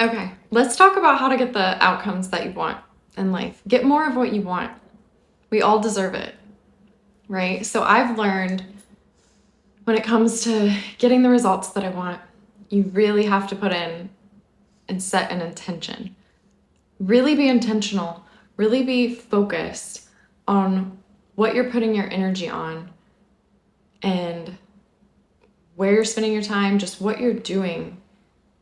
Okay, let's talk about how to get the outcomes that you want in life. Get more of what you want. We all deserve it, right? So I've learned when it comes to getting the results that I want, you really have to put in and set an intention. Really be intentional, really be focused on what you're putting your energy on and where you're spending your time, just what you're doing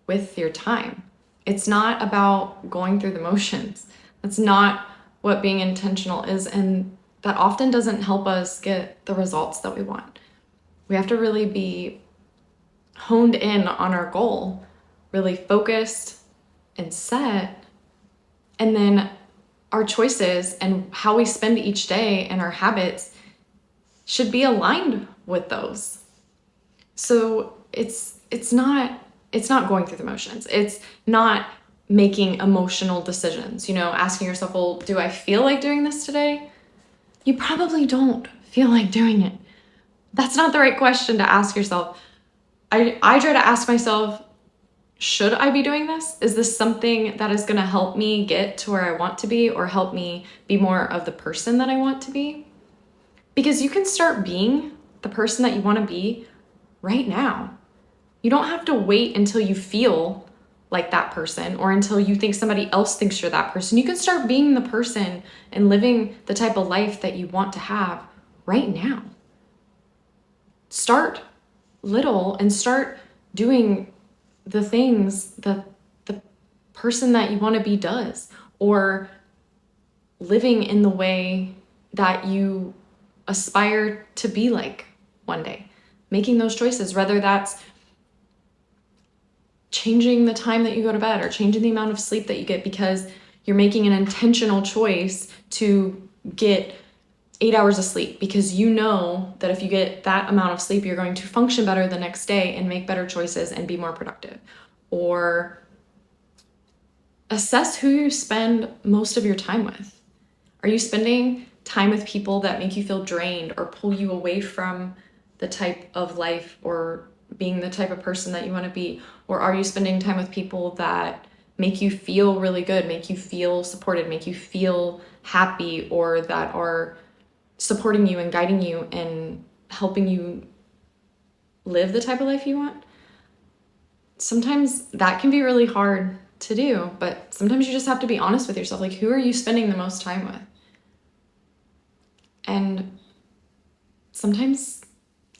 with your time. It's not about going through the motions. That's not what being intentional is. And that often doesn't help us get the results that we want. We have to really be honed in on our goal, really focused and set. And then our choices and how we spend each day and our habits should be aligned with those. So it's not going through the motions. It's not making emotional decisions, asking yourself, well, do I feel like doing this today? You probably don't feel like doing it. That's not the right question to ask yourself. I try to ask myself, should I be doing this? Is this something that is going to help me get to where I want to be or help me be more of the person that I want to be? Because you can start being the person that you want to be right now. You don't have to wait until you feel like that person or until you think somebody else thinks you're that person. You can start being the person and living the type of life that you want to have right now. Start little and start doing the things that the person that you want to be does, or living in the way that you aspire to be like one day. Making those choices, whether that's changing the time that you go to bed or changing the amount of sleep that you get because you're making an intentional choice to get 8 hours of sleep because you know that if you get that amount of sleep, you're going to function better the next day and make better choices and be more productive. Or assess who you spend most of your time with. Are you spending time with people that make you feel drained or pull you away from the type of life or being the type of person that you want to be? Or are you spending time with people that make you feel really good, make you feel supported, make you feel happy, or that are supporting you and guiding you and helping you live the type of life you want? Sometimes that can be really hard to do, but sometimes you just have to be honest with yourself. Like, who are you spending the most time with? And sometimes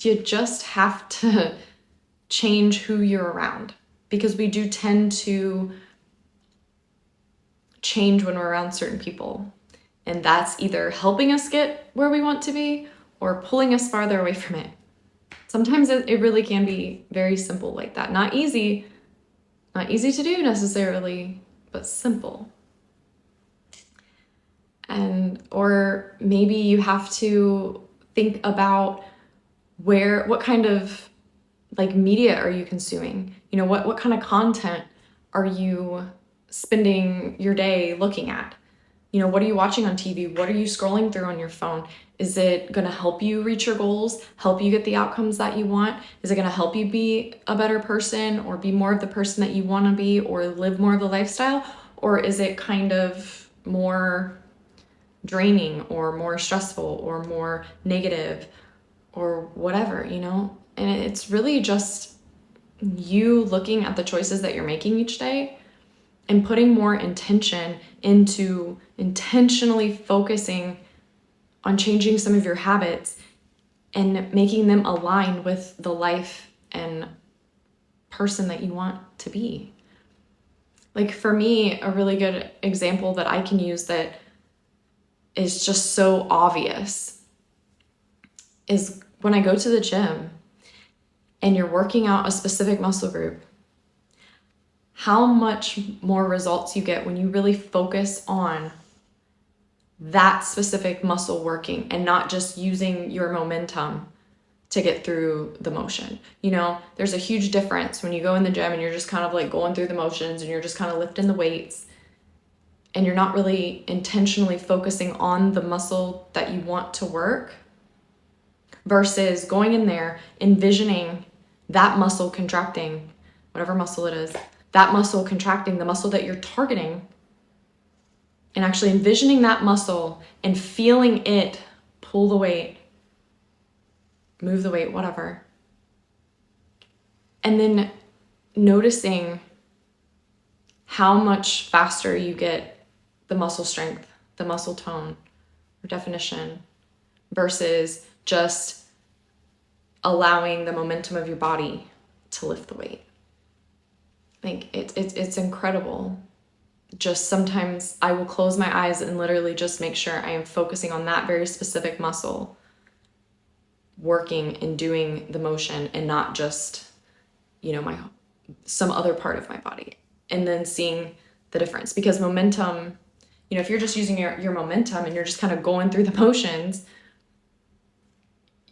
you just have to change who you're around, because we do tend to change when we're around certain people. And that's either helping us get where we want to be or pulling us farther away from it. Sometimes it really can be very simple like that. Not easy to do necessarily, but simple. Or maybe you have to think about what kind of media are you consuming? What kind of content are you spending your day looking at? What are you watching on TV? What are you scrolling through on your phone? Is it going to help you reach your goals, help you get the outcomes that you want? Is it going to help you be a better person or be more of the person that you want to be or live more of the lifestyle? Or is it kind of more draining or more stressful or more negative or whatever, And it's really just you looking at the choices that you're making each day and putting more intention into intentionally focusing on changing some of your habits and making them align with the life and person that you want to be. Like, for me, a really good example that I can use that is just so obvious is when I go to the gym and you're working out a specific muscle group, how much more results you get when you really focus on that specific muscle working and not just using your momentum to get through the motion. There's a huge difference when you go in the gym and you're just kind of going through the motions and you're just kind of lifting the weights and you're not really intentionally focusing on the muscle that you want to work, versus going in there, envisioning that muscle contracting, whatever muscle it is, that muscle contracting, the muscle that you're targeting, and actually envisioning that muscle and feeling it pull the weight, move the weight, whatever. And then noticing how much faster you get the muscle strength, the muscle tone or definition, versus just allowing the momentum of your body to lift the weight. Like it's incredible. Just sometimes I will close my eyes and literally just make sure I am focusing on that very specific muscle working and doing the motion, and not just, some other part of my body, and then seeing the difference. Because momentum, if you're just using your momentum and you're just kind of going through the motions,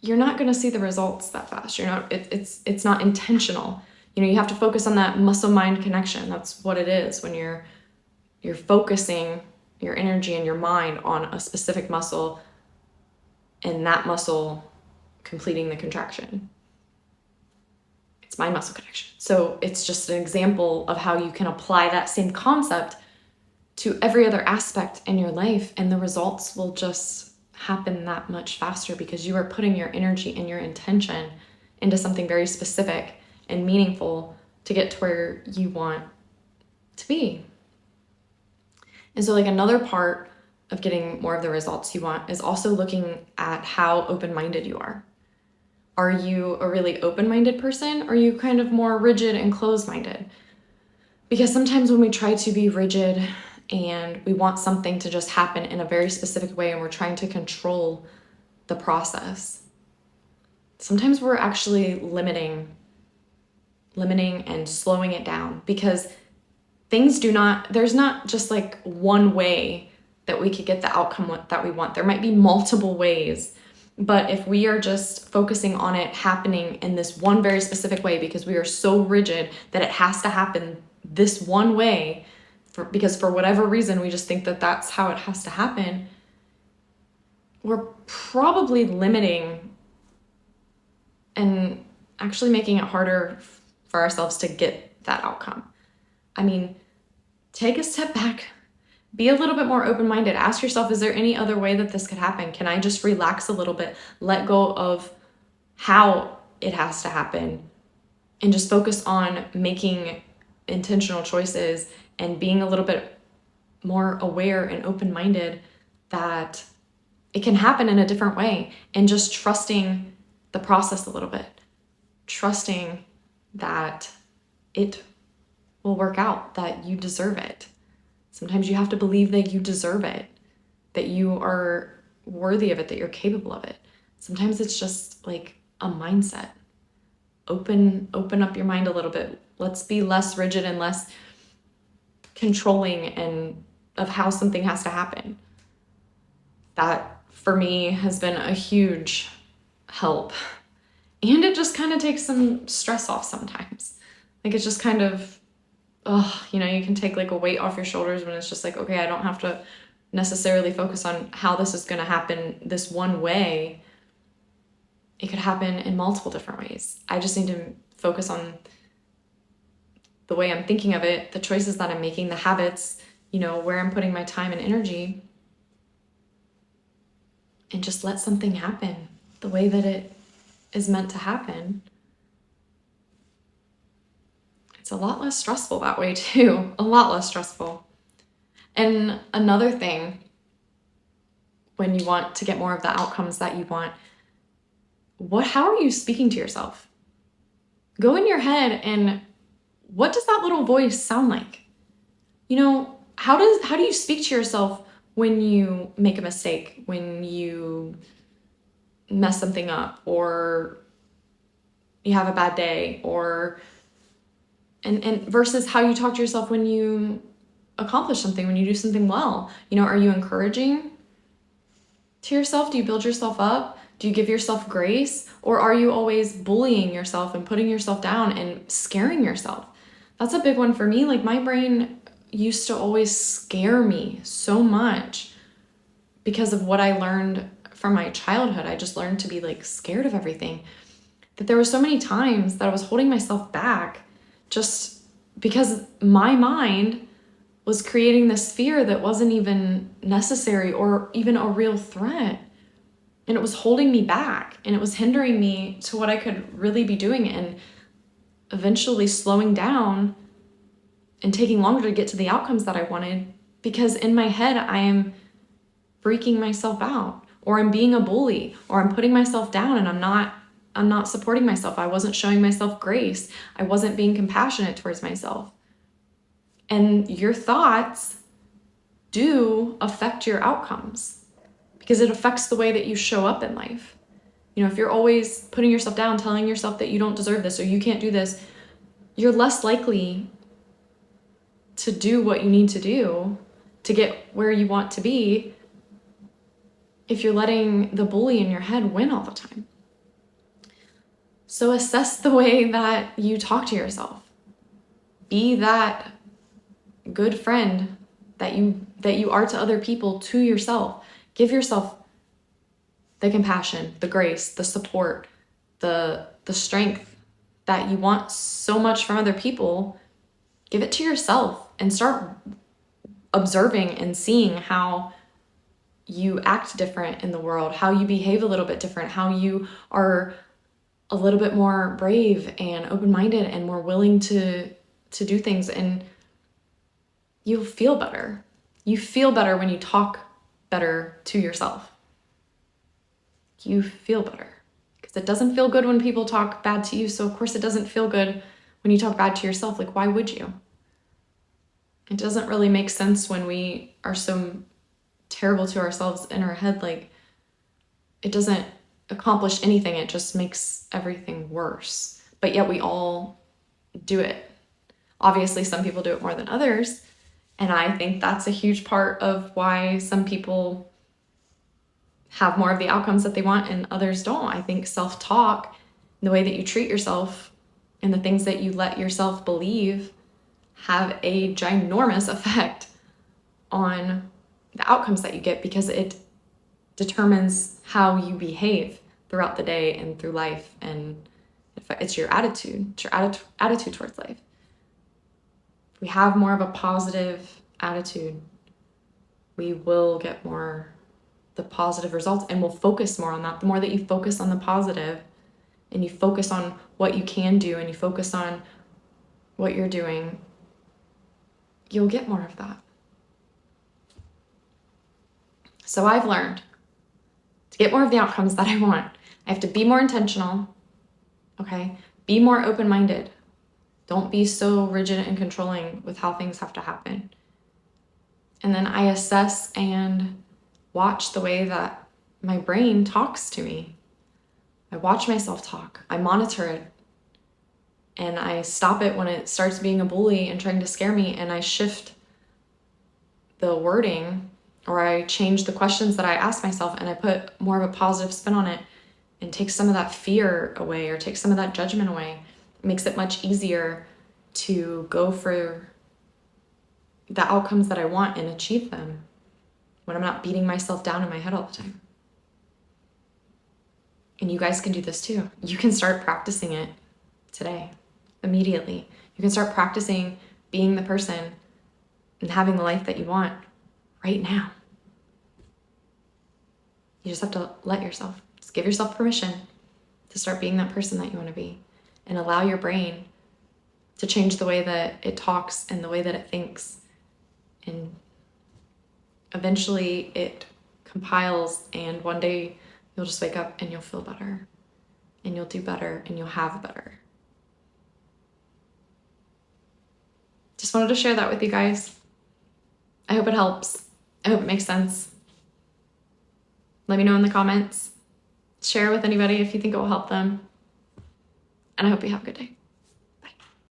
you're not going to see the results that fast. It's not intentional. You have to focus on that muscle mind connection. That's what it is when you're focusing your energy and your mind on a specific muscle, and that muscle completing the contraction. It's mind muscle connection. So it's just an example of how you can apply that same concept to every other aspect in your life, and the results will just happen that much faster because you are putting your energy and your intention into something very specific and meaningful to get to where you want to be. And so another part of getting more of the results you want is also looking at how open-minded you are. Are you a really open-minded person, or are you kind of more rigid and closed-minded? Because sometimes when we try to be rigid and we want something to just happen in a very specific way and we're trying to control the process, sometimes we're actually limiting and slowing it down, because there's not just one way that we could get the outcome that we want. There might be multiple ways, but if we are just focusing on it happening in this one very specific way because we are so rigid that it has to happen this one way, because for whatever reason we just think that that's how it has to happen, we're probably limiting and actually making it harder for ourselves to get that outcome. Take a step back, be a little bit more open-minded. Ask yourself, is there any other way that this could happen? Can I just relax a little bit, let go of how it has to happen, and just focus on making intentional choices and being a little bit more aware and open-minded that it can happen in a different way, and just trusting the process a little bit, trusting that it will work out, that you deserve it. Sometimes you have to believe that you deserve it, that you are worthy of it, that you're capable of it. Sometimes it's just a mindset. Open up your mind a little bit. Let's be less rigid and less controlling and of how something has to happen. That for me has been a huge help. And it just kind of takes some stress off sometimes. It's just kind of, you can take a weight off your shoulders when it's just okay, I don't have to necessarily focus on how this is going to happen this one way. It could happen in multiple different ways. I just need to focus on the way I'm thinking of it, the choices that I'm making, the habits, where I'm putting my time and energy, and just let something happen the way that it is meant to happen. It's a lot less stressful that way too, a lot less stressful. And another thing, when you want to get more of the outcomes that you want, how are you speaking to yourself? Go in your head and what does that little voice sound like? How do you speak to yourself when you make a mistake, when you mess something up, or you have a bad day, or and versus how you talk to yourself when you accomplish something, when you do something well? Are you encouraging to yourself? Do you build yourself up? Do you give yourself grace? Or are you always bullying yourself and putting yourself down and scaring yourself? That's a big one for me. My brain used to always scare me so much because of what I learned from my childhood. I just learned to be scared of everything, that there were so many times that I was holding myself back just because my mind was creating this fear that wasn't even necessary or even a real threat. And it was holding me back, and it was hindering me to what I could really be doing, and eventually slowing down and taking longer to get to the outcomes that I wanted, because in my head, I am freaking myself out, or I'm being a bully, or I'm putting myself down, and I'm not supporting myself. I wasn't showing myself grace. I wasn't being compassionate towards myself. And your thoughts do affect your outcomes, because it affects the way that you show up in life. You know, if you're always putting yourself down, telling yourself that you don't deserve this or you can't do this, you're less likely to do what you need to do to get where you want to be if you're letting the bully in your head win all the time. So assess the way that you talk to yourself. Be that good friend that you are to other people, to yourself. Give yourself the compassion, the grace, the support, the strength that you want so much from other people. Give it to yourself and start observing and seeing how you act different in the world, how you behave a little bit different, how you are a little bit more brave and open-minded and more willing to do things, and you'll feel better. You feel better when you talk better to yourself. You feel better, because it doesn't feel good when people talk bad to you. So of course it doesn't feel good when you talk bad to yourself. Like, why would you? It doesn't really make sense when we are so terrible to ourselves in our head. Like, it doesn't accomplish anything. It just makes everything worse. But yet we all do it. Obviously, some people do it more than others. And I think that's a huge part of why some people have more of the outcomes that they want and others don't. I think self-talk, the way that you treat yourself and the things that you let yourself believe, have a ginormous effect on the outcomes that you get, because it determines how you behave throughout the day and through life. And it's your attitude. It's your attitude towards life. If we have more of a positive attitude, we will get more the positive results, and we'll focus more on that. The more that you focus on the positive and you focus on what you can do and you focus on what you're doing, you'll get more of that. So I've learned to get more of the outcomes that I want, I have to be more intentional, okay? Be more open-minded. Don't be so rigid and controlling with how things have to happen. And then I assess and watch the way that my brain talks to me. I watch myself talk. I monitor it. And I stop it when it starts being a bully and trying to scare me, and I shift the wording, or I change the questions that I ask myself, and I put more of a positive spin on it and take some of that fear away, or take some of that judgment away. It makes it much easier to go for the outcomes that I want and achieve them when I'm not beating myself down in my head all the time. And you guys can do this too. You can start practicing it today, immediately. You can start practicing being the person and having the life that you want right now. You just have to let yourself, just give yourself permission to start being that person that you want to be, and allow your brain to change the way that it talks and the way that it thinks. And eventually it compiles, and one day you'll just wake up and you'll feel better, and you'll do better, and you'll have better. Just wanted to share that with you guys. I hope it helps. I hope it makes sense. Let me know in the comments. Share with anybody if you think it will help them. And I hope you have a good day.